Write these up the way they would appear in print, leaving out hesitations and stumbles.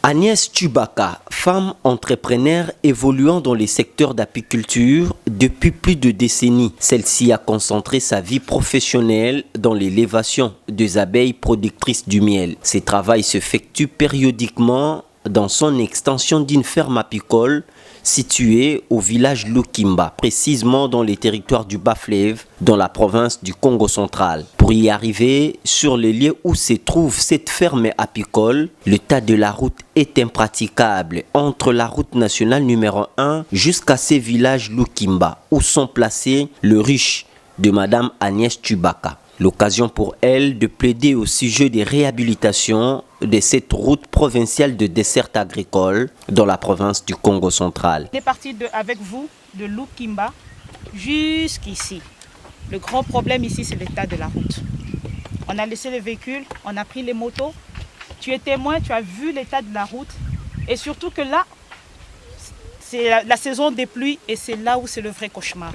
Agnès Tshubaka, femme entrepreneur évoluant dans les secteurs d'apiculture depuis plus de décennies. Celle-ci a concentré sa vie professionnelle dans l'élévation des abeilles productrices du miel. Ces travaux s'effectuent périodiquement dans son extension d'une ferme apicole située au village Lukimba, précisément dans les territoires du Bas-Fleuve, dans la province du Congo central. Pour y arriver, sur le lieu où se trouve cette ferme apicole, l'état de la route est impraticable entre la route nationale numéro 1 jusqu'à ces villages Lukimba, où sont placés le riche de Madame Agnès Tshubaka. L'occasion pour elle de plaider au sujet des réhabilitations de cette route provinciale de dessert agricole dans la province du Congo central. On est parti avec vous de Lukimba jusqu'ici. Le grand problème ici, c'est l'état de la route. On a laissé les véhicules, on a pris les motos. Tu es témoin, tu as vu l'état de la route. Et surtout que là, c'est la saison des pluies et c'est là où c'est le vrai cauchemar.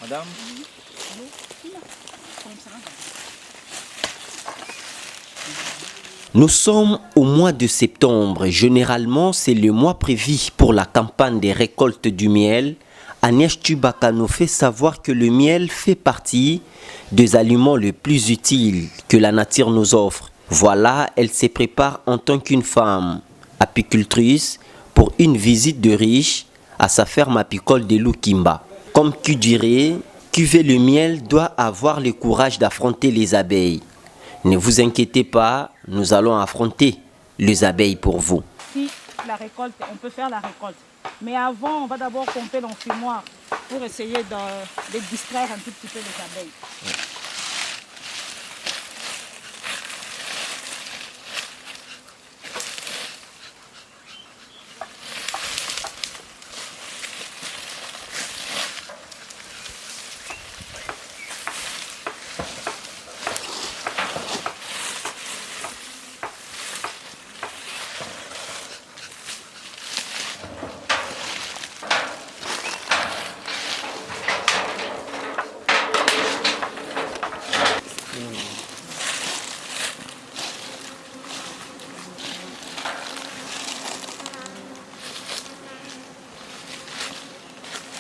Madame, nous sommes au mois de septembre. Généralement, c'est le mois prévu pour la campagne des récoltes du miel. Agnès Tshubaka nous fait savoir que le miel fait partie des aliments les plus utiles que la nature nous offre. Voilà, elle se prépare en tant qu'une femme apicultrice pour une visite de riche à sa ferme apicole de Lukimba. Comme qui dirait, qui veut le miel doit avoir le courage d'affronter les abeilles. Ne vous inquiétez pas, nous allons affronter les abeilles pour vous. Si la récolte, on peut faire la récolte. Mais avant, on va d'abord pomper l'enfumoir pour essayer de distraire un tout petit peu les abeilles.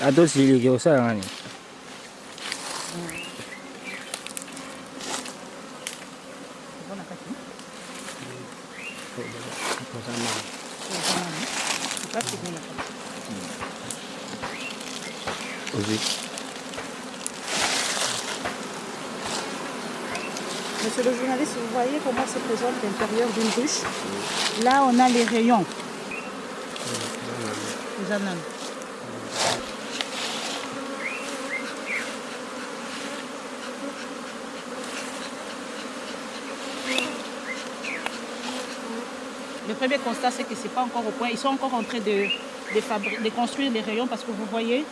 adosi ilike osala ngani? Monsieur le journaliste, vous voyez comment se présente l'intérieur d'une ruche. Là, on a les rayons. Les ananes. Le premier constat, c'est que ce n'est pas encore au point. Ils sont encore en train de construire les rayons parce que vous voyez,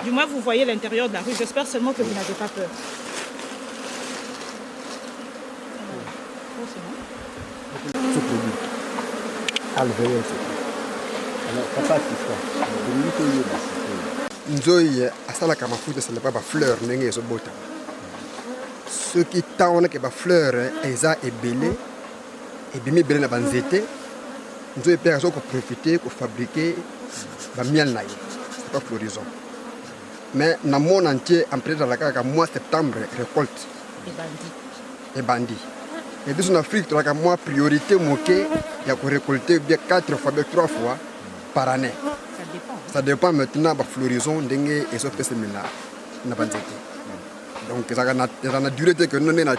du moins, vous voyez l'intérieur de la rue. J'espère seulement que vous n'avez pas peur. Nzoï asalaka mafuta ça n'est pas fleur ndenge ezobota soki ntango ke ba fleur eza ebele ebimi ebele na banzete nzoï mpe azo koprofite kofabrike bamiel na ye c'est pas floraison mais na monde entier en président kaka mois septembre récolte ebandi et biso en Afrique tolaka mois priorité moke ya ko récolter bien 4 fois bien 3 fois par année. Ça dépend maintenant de la floraison et de la banzete. Donc, ça a duré que nous sommes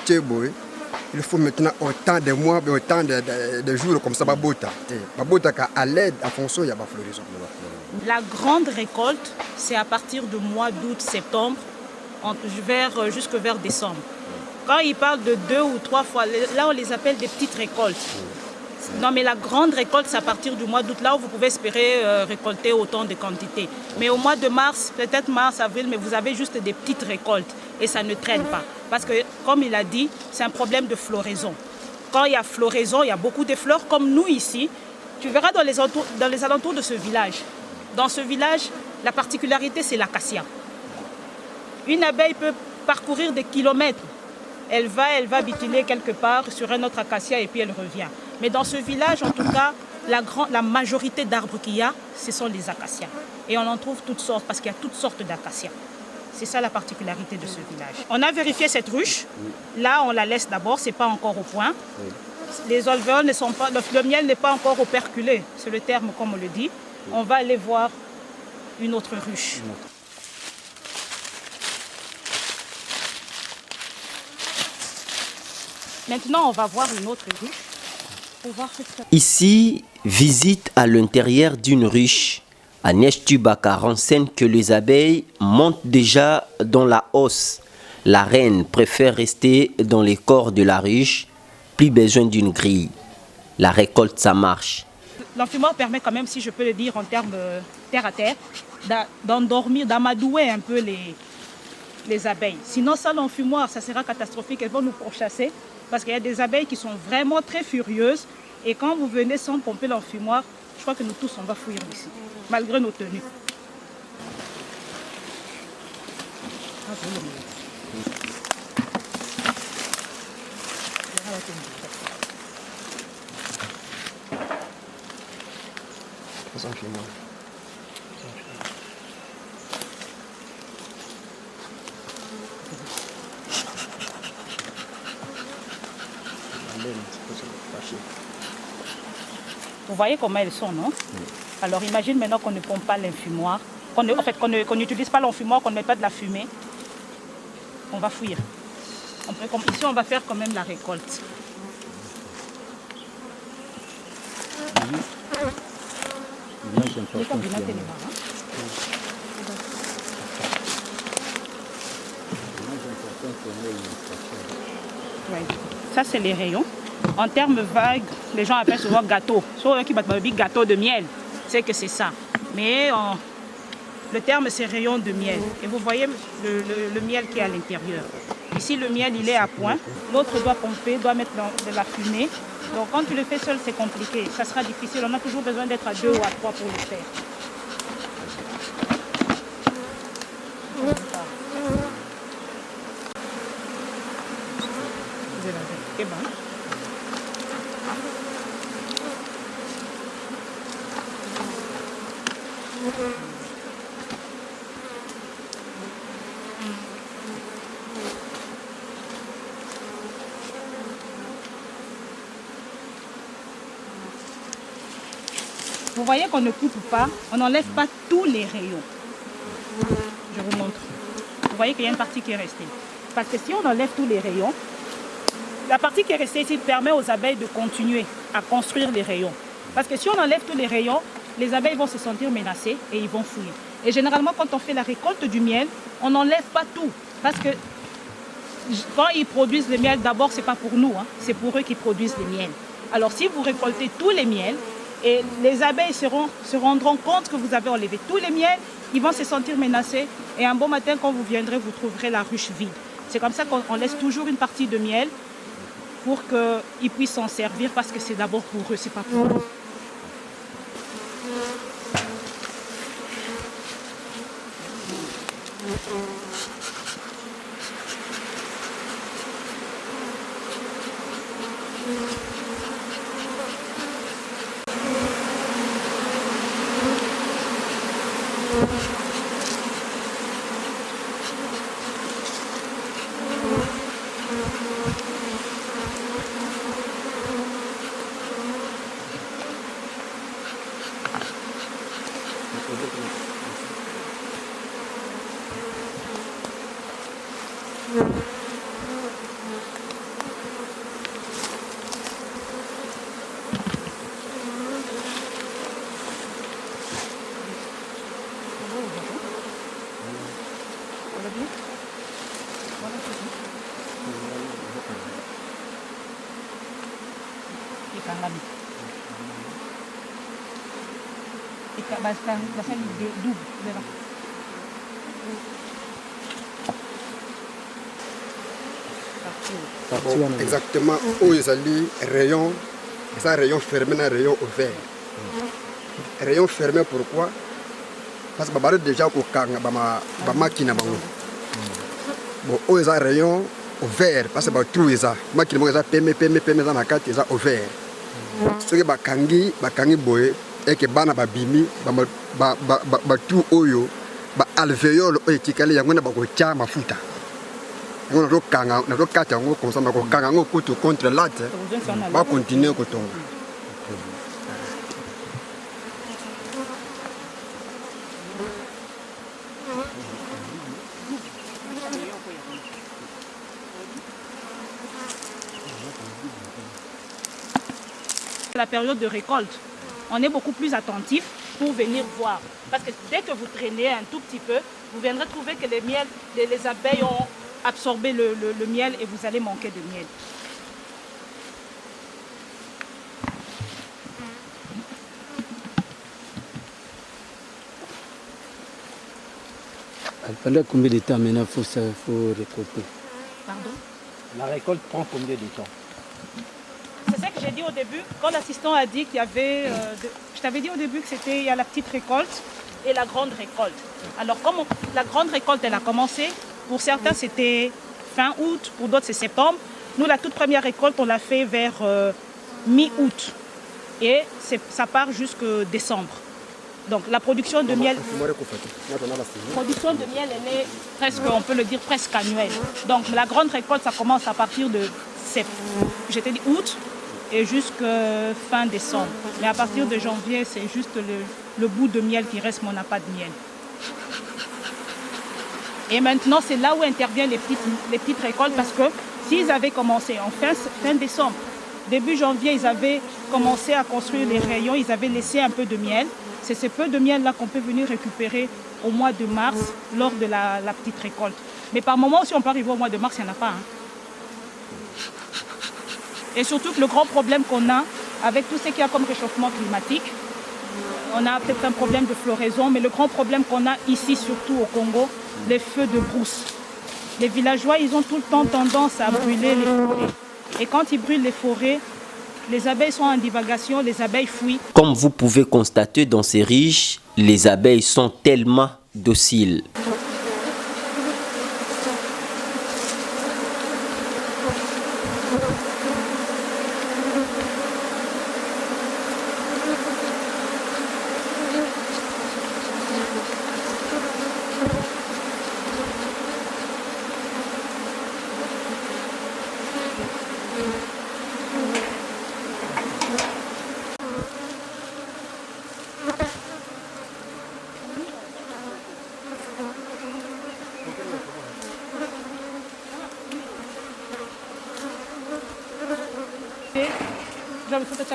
il faut maintenant autant de mois, autant de jours comme ça, babota. Babota à l'aide, en fonction, il y a la floraison. La grande récolte, c'est à partir du mois d'août, septembre, jusque vers décembre. Quand ils parlent de 2 ou 3 fois, là on les appelle des petites récoltes. Non, mais la grande récolte, c'est à partir du mois d'août, là où vous pouvez espérer récolter autant de quantités. Mais au mois de mars, peut-être mars, avril, mais vous avez juste des petites récoltes et ça ne traîne pas. Parce que, comme il a dit, c'est un problème de floraison. Quand il y a floraison, il y a beaucoup de fleurs, comme nous ici. Tu verras dans les alentours de ce village. Dans ce village, la particularité, c'est l'acacia. Une abeille peut parcourir des kilomètres. Elle va butiner quelque part sur un autre acacia et puis elle revient. Mais dans ce village, en tout cas, la majorité d'arbres qu'il y a, ce sont les acacias. Et on en trouve toutes sortes, parce qu'il y a toutes sortes d'acacias. C'est ça la particularité de ce village. On a vérifié cette ruche. Là, on la laisse d'abord, ce n'est pas encore au point. Les alvéoles ne sont pas, le miel n'est pas encore operculé, c'est le terme comme on le dit. On va aller voir une autre ruche. Maintenant, on va voir une autre ruche. Pour voir ce que ça... Ici, visite à l'intérieur d'une ruche. Agnès Tubaka renseigne que les abeilles montent déjà dans la hausse. La reine préfère rester dans les corps de la ruche. Plus besoin d'une grille. La récolte, ça marche. L'enfumoir permet quand même, si je peux le dire en termes terre à terre, d'endormir, d'amadouer un peu les abeilles. Sinon, ça, l'enfumoir, ça sera catastrophique. Elles vont nous pourchasser parce qu'il y a des abeilles qui sont vraiment très furieuses. Et quand vous venez sans pomper l'enfumoir, je crois que nous tous, on va fuir ici, malgré nos tenues. Vous voyez comment elles sont, non? Alors imagine maintenant qu'on ne pompe pas l'enfumoir, qu'on n'utilise pas l'enfumoir, qu'on ne met pas de la fumée. On va fuir. Ici, on va faire quand même la récolte. Ça, c'est les rayons. En termes vagues, les gens appellent souvent gâteau. Soit qui battent gâteau de miel, c'est que c'est ça. Mais le terme, c'est rayon de miel. Et vous voyez le miel qui est à l'intérieur. Ici, le miel, il est à point. L'autre doit pomper, doit mettre de la fumée. Donc, quand tu le fais seul, c'est compliqué. Ça sera difficile. On a toujours besoin d'être à 2 ou à 3 pour le faire. C'est bon. Vous voyez qu'on ne coupe pas, on n'enlève pas tous les rayons. Je vous montre. Vous voyez qu'il y a une partie qui est restée. Parce que si on enlève tous les rayons, la partie qui est restée ici permet aux abeilles de continuer à construire les rayons. Parce que si on enlève tous les rayons, les abeilles vont se sentir menacées et ils vont fuir. Et généralement, quand on fait la récolte du miel, on n'enlève pas tout. Parce que quand ils produisent le miel, d'abord, ce n'est pas pour nous, hein, c'est pour eux qui produisent le miel. Alors, si vous récoltez tous les miels, et les abeilles se rendront compte que vous avez enlevé tous les miels, ils vont se sentir menacés. Et un bon matin, quand vous viendrez, vous trouverez la ruche vide. C'est comme ça qu'on laisse toujours une partie de miel pour qu'ils puissent s'en servir, parce que c'est d'abord pour eux, ce n'est pas pour nous. ekangami. Basali double zela. Exactement où ils allaient rayon, ça rayon fermé dans rayon ouvert. Rayon fermé pourquoi? Parce que bah déjà au kanga ba machine bango. Bon où ils rayon ouvert parce que bah tout ça machine bango ça peme dans la carte ça ouvert. Ce que ba kangi boy et que bana ba bimi ba tout oyo ba alvéole etikali yango na ba ko cha mafuta. On a kanga na kata yango comme ça na ko kanga ngo kutu contre latte ba continuer ko tonga. La période de récolte, on est beaucoup plus attentif pour venir voir. Parce que dès que vous traînez un tout petit peu, vous viendrez trouver que les abeilles ont absorbé le miel et vous allez manquer de miel. Pendant combien de temps maintenant faut récolter? Pardon? La récolte prend combien de temps? C'est ça que j'ai dit au début, quand l'assistant a dit qu'il y avait... je t'avais dit au début que il y a la petite récolte et la grande récolte. Alors comme la grande récolte, elle a commencé, pour certains c'était fin août, pour d'autres c'est septembre. Nous, la toute première récolte, on l'a fait vers mi-août. Et ça part jusqu'en décembre. Donc la production de miel... elle est presque, on peut le dire, presque annuelle. Donc la grande récolte, ça commence à partir de août et jusqu'à fin décembre. Mais à partir de janvier, c'est juste le bout de miel qui reste, mais on n'a pas de miel. Et maintenant, c'est là où interviennent les petites récoltes, parce que s'ils avaient commencé en fin décembre, début janvier, ils avaient commencé à construire les rayons, ils avaient laissé un peu de miel. C'est ce peu de miel-là qu'on peut venir récupérer au mois de mars, lors de la petite récolte. Mais par moment, si on peut arriver au mois de mars, il n'y en a pas. Et surtout que le grand problème qu'on a, avec tout ce qu'il y a comme réchauffement climatique, on a peut-être un problème de floraison, mais le grand problème qu'on a ici, surtout au Congo, les feux de brousse. Les villageois, ils ont tout le temps tendance à brûler les forêts. Et quand ils brûlent les forêts, les abeilles sont en divagation, les abeilles fuient. Comme vous pouvez constater dans ces riches, les abeilles sont tellement dociles.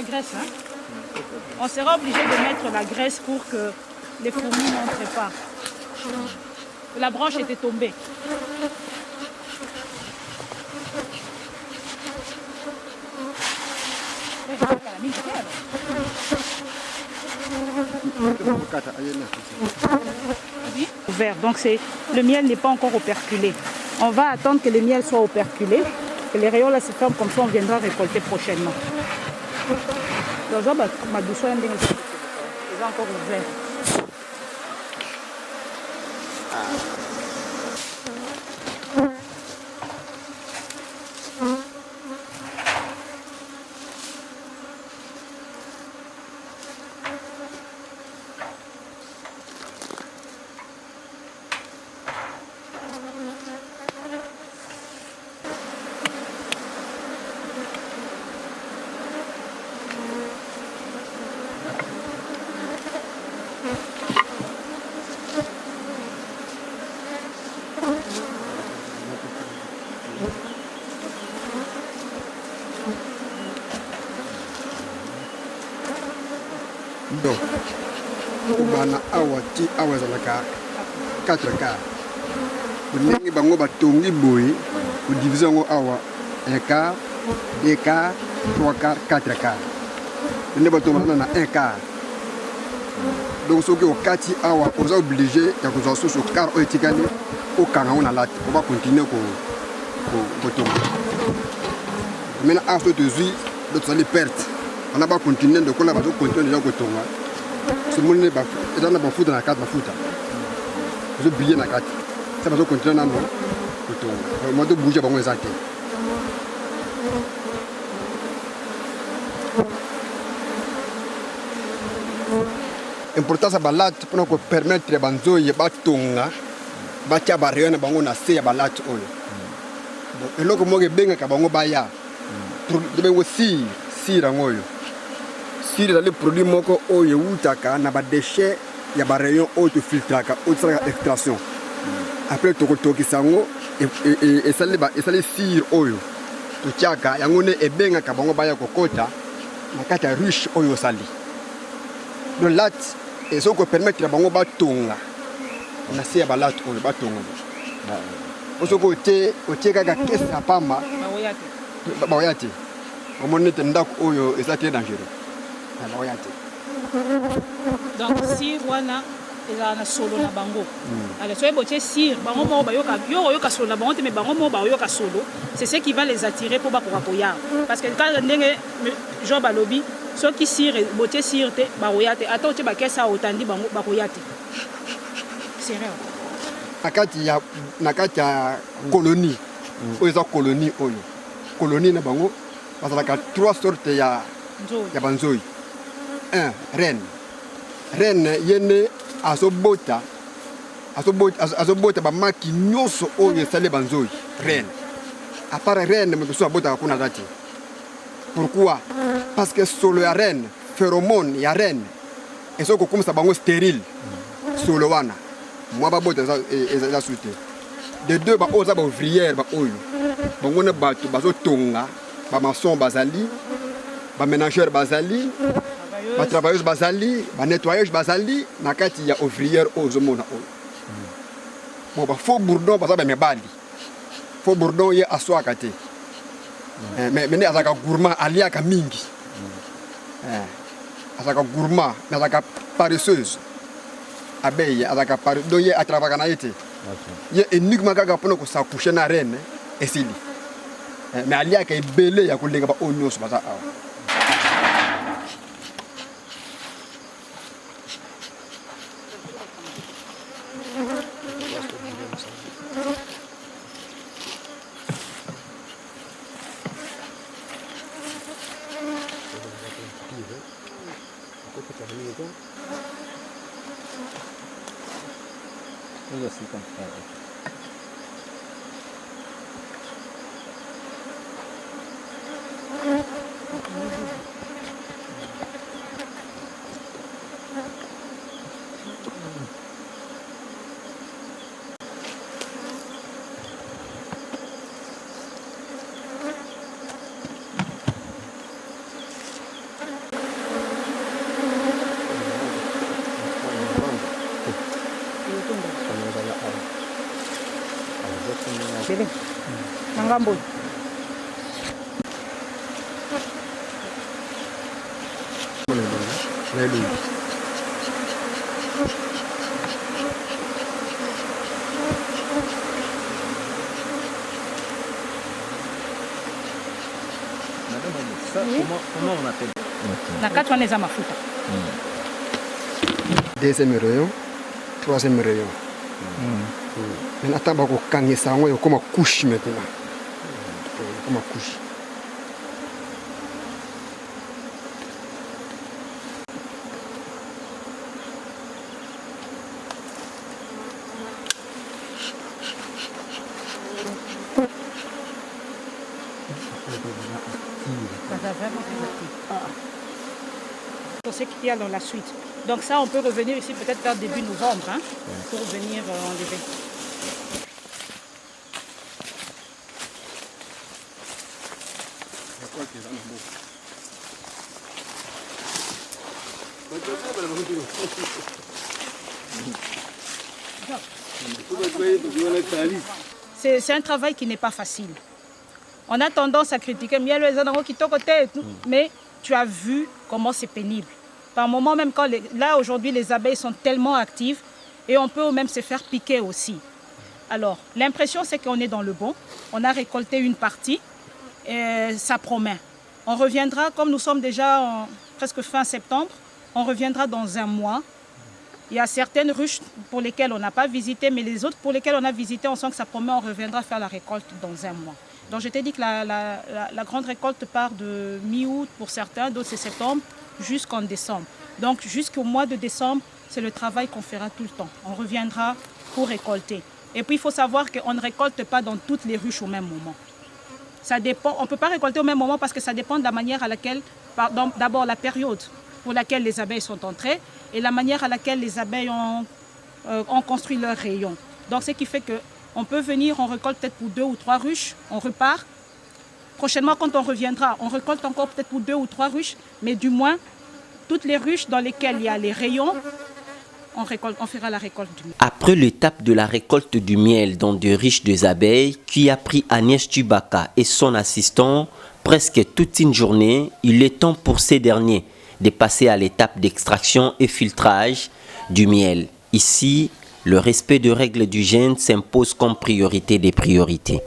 Graisse, hein? On sera obligé de mettre la graisse pour que les fourmis n'entrent pas. La branche était tombée. Ouvert. Donc le miel n'est pas encore operculé. On va attendre que le miel soit operculé, que les rayons là se ferment, comme ça on viendra récolter prochainement. Donc, ma douceur est encore ouvert. Donc, bana awati awazalaka 4 quarts. Ndenge bango batongi boye, ko diviser ngo awa 1 quart, 2 quarts, 3 quarts, 4 quarts. nde batonga na un quart. Donc soki okati awa oza obligé ya kozwa susu quart oyo etikali okanga ngo na late po bakontinue kotonga. Maintenant awa so tozwi do tozali perte wana bakontinue ndokola bazokontinue deja kotonga somoni eza na bafuta na kati bafuta ezobille na kati sa bazokontinue nano kotonga mo tobouge bango eza te. Importance ya balate mpona kopermettre banzoyi batonga batia barayon na bango na se ya balate oyo. Eloko moko ebengaka bango baya ebengo sire yango oyo. Sire ezali produit moko oyo eutaka na badeshe ya barayon oyo tofiltraka oyo tosalaka extraction. Après tokotokisa yango esali sire oyo totiaka yango nde ebengaka bango baya kokota na kati ya ruche oyo osali. Donc late ezo ko permettre bango batonga na se ya balate oyo batonga. Osoko otie kaka kese ya pamba baoya te omoni te ndako oyo eza te dangereux baoya te. Donc si wana eza na solo na bango alors soyez botie sire bango mo bayoka yoka solo na bango te mais bango mo bayoka solo c'est ce qui va les attirer pour bakoka koya parce que quand ndenge Jean balobi ceux qui sire botie sire te baoya te ata otie bakesa otandi bango bakoya te. Sérieux na kati ya colonie oyo eza colonie oyo colonie na bango bazalaka 3 sortes ya banzoi. 1 reine yene azobota bamaki nyonso oyo esali banzoi reine. À part reine moto so abotaka kuna dati. Pourquoi? Parce que solo ya reine pheromone ya reine ezoko komisa bango stérile solo wana moi babota eza sute de deux ba oza ba ouvrière ba oyo bango ne bato bazotonga ba maçon bazali ba ménageur bazali ba travailleuse bazali ba nettoyeuse bazali na kati ya ouvrière ozo mona oyo. Bon ba faux bourdon baza ba mebali faux bourdon ye aswaka te mais ne azaka gourmand aliaka mingi azaka gourmand mais azaka paresseuse abeille azaka donc ye atravaka na yete ye uniquement kaka mpona kosakouche na reine esili mais aliaka ebele ya kolenga ba oyo nyonso baza awa. Nangambo. Comment on appelle? Na kati wana eza mafuta. Deuxième rayon, troisième rayon. Maintenant, tant que vous ça, on comme couche maintenant. Comme couche. Pour ce qu'il y a dans la suite. Donc ça, on peut revenir ici peut-être vers début novembre hein, pour venir enlever. C'est un travail qui n'est pas facile. On a tendance à critiquer, mais tu as vu comment c'est pénible. Par moment, même quand là aujourd'hui les abeilles sont tellement actives et on peut même se faire piquer aussi. Alors, l'impression c'est qu'on est dans le bon. On a récolté une partie et ça promet. On reviendra, comme nous sommes déjà presque fin septembre, on reviendra dans un mois. Il y a certaines ruches pour lesquelles on n'a pas visité, mais les autres pour lesquelles on a visité, on sent que ça promet, on reviendra faire la récolte dans un mois. Donc je t'ai dit que la grande récolte part de mi-août pour certains, d'autres c'est septembre, jusqu'en décembre. Donc jusqu'au mois de décembre, c'est le travail qu'on fera tout le temps. On reviendra pour récolter. Et puis il faut savoir qu'on ne récolte pas dans toutes les ruches au même moment. Ça dépend, on ne peut pas récolter au même moment parce que ça dépend de la manière à laquelle, d'abord la période pour laquelle les abeilles sont entrées et la manière à laquelle les abeilles ont construit leurs rayons. Donc ce qui fait qu'on peut venir, on récolte peut-être pour 2 ou 3 ruches, on repart. Prochainement, quand on reviendra, on récolte encore peut-être pour 2 ou 3 ruches, mais du moins, toutes les ruches dans lesquelles il y a les rayons, on fera la récolte du miel. Après l'étape de la récolte du miel dans des ruches des abeilles, qui a pris Agnès Tubaka et son assistant presque toute une journée, il est temps pour ces derniers de passer à l'étape d'extraction et filtrage du miel. Ici, le respect de règles d'hygiène s'impose comme priorité des priorités.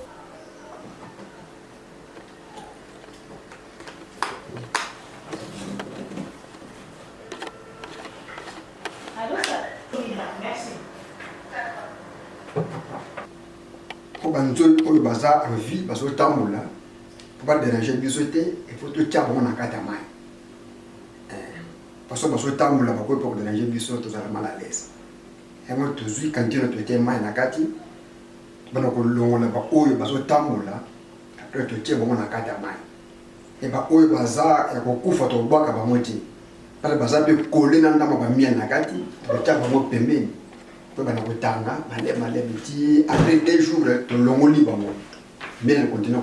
Pour que bazar en vie, parce que tamboula, pour pas déranger bisoté, il faut tout tiens bon en katamai. Parce que tamboula, pour déranger bisoté, vous allez mal à l'aise. Et moi, tout de suite, quand tu es mal en kati, bon, on l'on l'a pas oué, parce que tamboula, après tu tiens bon en katamai. Et bah, oué bazar, et qu'on couvre ton bois, qu'à moitié. Parce que bazar peut coller dans la mien en kati, tu tiens bon pembe. Après 2 jours, tu l'as libre. Mais on continue à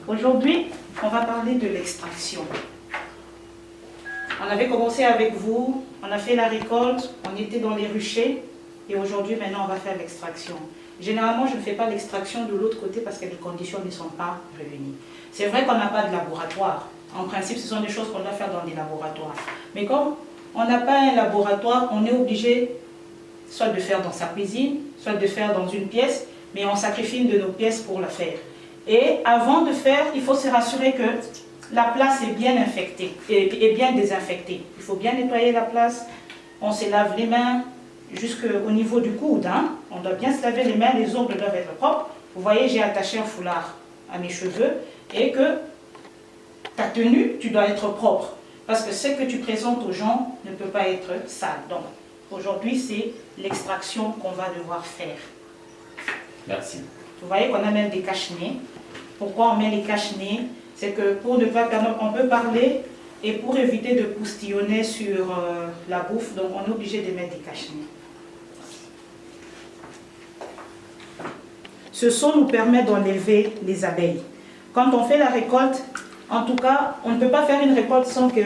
Aujourd'hui, on va parler de l'extraction. On avait commencé avec vous, on a fait la récolte, on était dans les ruchers et aujourd'hui, maintenant, on va faire l'extraction. Généralement, je ne fais pas l'extraction de l'autre côté parce que les conditions ne sont pas réunies. C'est vrai qu'on n'a pas de laboratoire. En principe, ce sont des choses qu'on doit faire dans des laboratoires. Mais comme on n'a pas un laboratoire, on est obligé soit de faire dans sa cuisine, soit de faire dans une pièce, mais on sacrifie une de nos pièces pour la faire. Et avant de faire, il faut se rassurer que la place est bien infectée et bien désinfectée. Il faut bien nettoyer la place, on se lave les mains jusqu'au niveau du coude. On doit bien se laver les mains, les ongles doivent être propres. Vous voyez, j'ai attaché un foulard à mes cheveux et que ta tenue, tu dois être propre. Parce que ce que tu présentes aux gens ne peut pas être sale. Donc, aujourd'hui, c'est l'extraction qu'on va devoir faire. Merci. Vous voyez qu'on a même des cache-nez. Pourquoi on met les cache-nez? C'est que pour ne pas qu'on peut parler et pour éviter de poustillonner sur la bouffe, donc on est obligé de mettre des cache-nez. Ce seau nous permet d'enlever les abeilles. Quand on fait la récolte, en tout cas, on ne peut pas faire une récolte sans que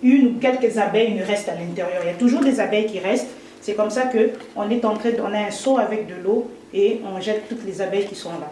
une ou quelques abeilles ne restent à l'intérieur. Il y a toujours des abeilles qui restent. C'est comme ça qu'on est en train, on a un seau avec de l'eau et on jette toutes les abeilles qui sont là.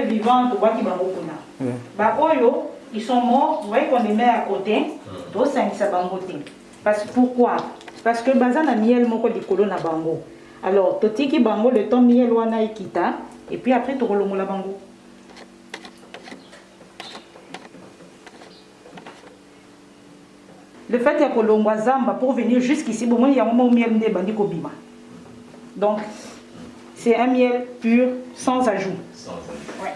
Vivants, ils sont morts, vous voyez qu'on les met à côté, parce que pourquoi? Parce que bazan a miel moko likolo na bango. Alors, totiki bango le temps miel wana ikita, et puis après tu relongo la bango. Le fait qu'il y a Kolomba Zamba pour venir jusqu'ici, bon, il y a un moment où miel n'est bandi Kobima. Donc, c'est un miel pur, sans ajout. Sans ajout. Ouais.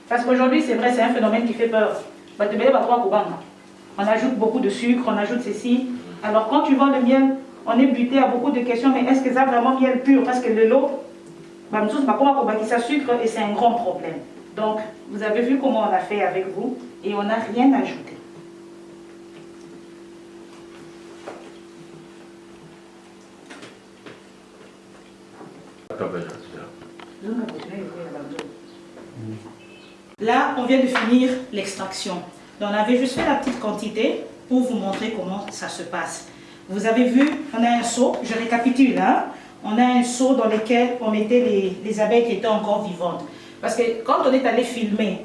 Parce qu'aujourd'hui, c'est vrai, c'est un phénomène qui fait peur. On ajoute beaucoup de sucre, on ajoute ceci. Alors, quand tu vends le miel, on est buté à beaucoup de questions, mais est-ce que c'est vraiment miel pur? Parce que le lot, ça sucre et c'est un grand problème. Donc, vous avez vu comment on a fait avec vous et on n'a rien ajouté. Là, on vient de finir l'extraction. Donc, on avait juste fait la petite quantité pour vous montrer comment ça se passe. Vous avez vu, on a un seau, je récapitule, hein? On a un seau dans lequel on mettait les abeilles qui étaient encore vivantes. Parce que quand on est allé filmer,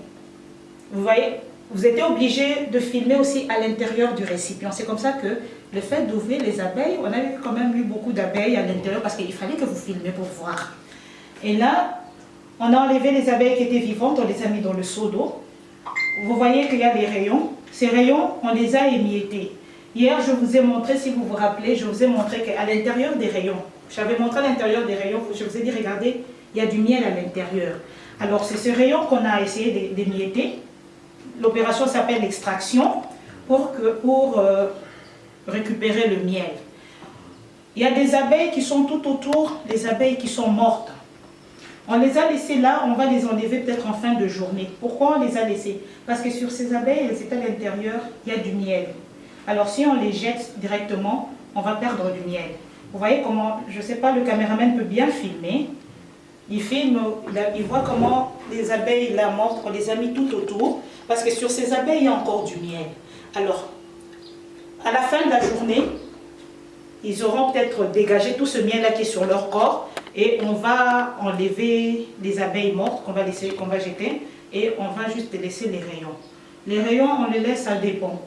vous voyez, vous étiez obligé de filmer aussi à l'intérieur du récipient. C'est comme ça que le fait d'ouvrir les abeilles, on avait quand même eu beaucoup d'abeilles à l'intérieur parce qu'il fallait que vous filmiez pour voir. Et là, on a enlevé les abeilles qui étaient vivantes, on les a mis dans le seau d'eau. Vous voyez qu'il y a des rayons. Ces rayons, on les a émiettés. Hier, je vous ai montré, si vous vous rappelez, je vous ai montré qu'à l'intérieur des rayons, j'avais montré à l'intérieur des rayons, je vous ai dit, regardez, il y a du miel à l'intérieur. Alors, c'est ce rayon qu'on a essayé d'émietter. L'opération s'appelle l'extraction pour récupérer le miel. Il y a des abeilles qui sont tout autour, des abeilles qui sont mortes. On les a laissées là, on va les enlever peut-être en fin de journée. Pourquoi on les a laissées? Parce que sur ces abeilles, elles étaient à l'intérieur, il y a du miel. Alors si on les jette directement, on va perdre du miel. Vous voyez comment, je ne sais pas, le caméraman peut bien filmer. Il filme, il voit comment les abeilles là mortes, on les a mis tout autour. Parce que sur ces abeilles, il y a encore du miel. Alors, à la fin de la journée, ils auront peut-être dégagé tout ce miel-là qui est sur leur corps. Et on va enlever les abeilles mortes qu'on va jeter. Et on va juste laisser les rayons. Les rayons, on les laisse, ça dépend.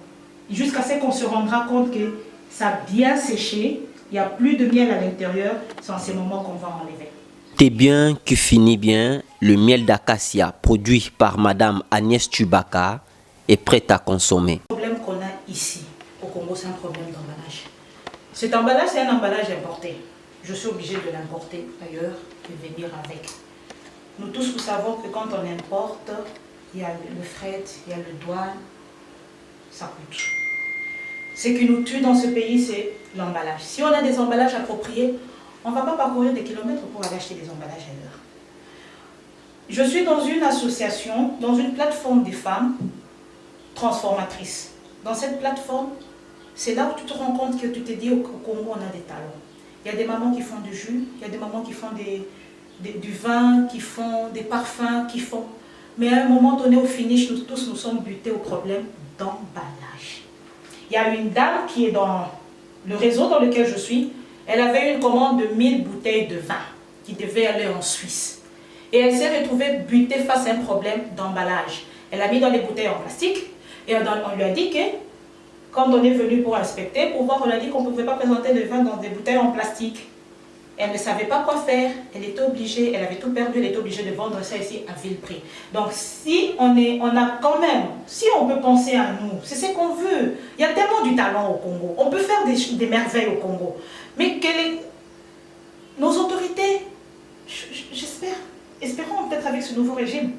Jusqu'à ce qu'on se rendra compte que ça a bien séché. Il n'y a plus de miel à l'intérieur. C'est en ces moments qu'on va enlever. T'es bien qui finit bien, le miel d'acacia produit par Madame Agnès Tshibaka est prêt à consommer. Le problème qu'on a ici, au Congo, c'est un problème d'emballage. Cet emballage, c'est un emballage importé. Je suis obligée de l'importer ailleurs et venir avec. Nous tous, nous savons que quand on importe, il y a le fret, il y a le douane, ça coûte. Ce qui nous tue dans ce pays, c'est l'emballage. Si on a des emballages appropriés, on ne va pas parcourir des kilomètres pour aller acheter des emballages ailleurs. Je suis dans une association, dans une plateforme des femmes transformatrices. Dans cette plateforme, c'est là où tu te rends compte que tu te dis au Congo, on a des talents. Il y a des mamans qui font du jus, il y a des mamans qui font du vin, qui font des parfums, qui font... Mais à un moment donné, au finish, nous tous nous sommes butés au problème d'emballage. Il y a une dame qui est dans le réseau dans lequel je suis. Elle avait une commande de 1000 bouteilles de vin qui devait aller en Suisse. Et elle s'est retrouvée butée face à un problème d'emballage. Elle a mis dans les bouteilles en plastique et on lui a dit que, quand on est venu pour inspecter, pour voir, on a dit qu'on ne pouvait pas présenter le vin dans des bouteilles en plastique. Elle ne savait pas quoi faire, elle était obligée, elle avait tout perdu, elle était obligée de vendre ça ici à vil prix. Donc si on a quand même, si on peut penser à nous, c'est ce qu'on veut. Il y a tellement du talent au Congo, on peut faire des merveilles au Congo. Mais nos autorités, j'espère, espérons peut-être avec ce nouveau régime,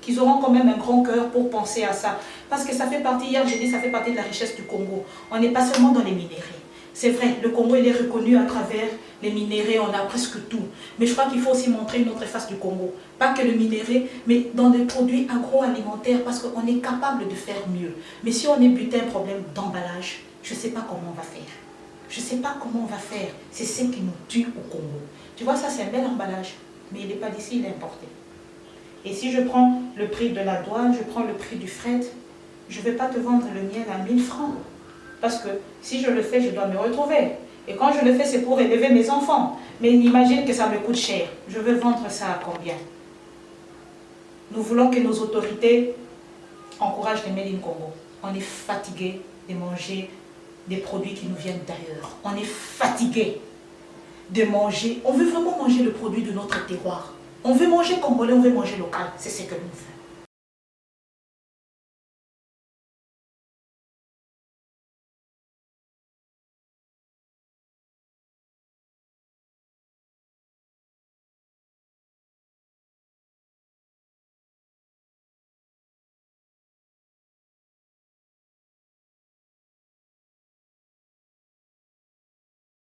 qu'ils auront quand même un grand cœur pour penser à ça. Parce que ça fait partie, hier j'ai dit, ça fait partie de la richesse du Congo. On n'est pas seulement dans les minéraux. C'est vrai, le Congo il est reconnu à travers les minéraux, on a presque tout. Mais je crois qu'il faut aussi montrer une autre face du Congo. Pas que le minerai, mais dans les produits agroalimentaires, parce qu'on est capable de faire mieux. Mais si on est buté un problème d'emballage, je ne sais pas comment on va faire. Je ne sais pas comment on va faire. C'est ce qui nous tue au Congo. Tu vois, ça c'est un bel emballage, mais il n'est pas d'ici, il est importé. Et si je prends le prix de la douane, je prends le prix du fret, je ne vais pas te vendre le miel à 1000 francs. Parce que si je le fais, je dois me retrouver. Et quand je le fais, c'est pour élever mes enfants. Mais imagine que ça me coûte cher. Je veux vendre ça à combien? Nous voulons que nos autorités encouragent les Made in Congo. On est fatigué de manger des produits qui nous viennent d'ailleurs. On est fatigué de manger. On veut vraiment manger le produit de notre terroir. On veut manger congolais, on veut manger local. C'est ce que nous voulons.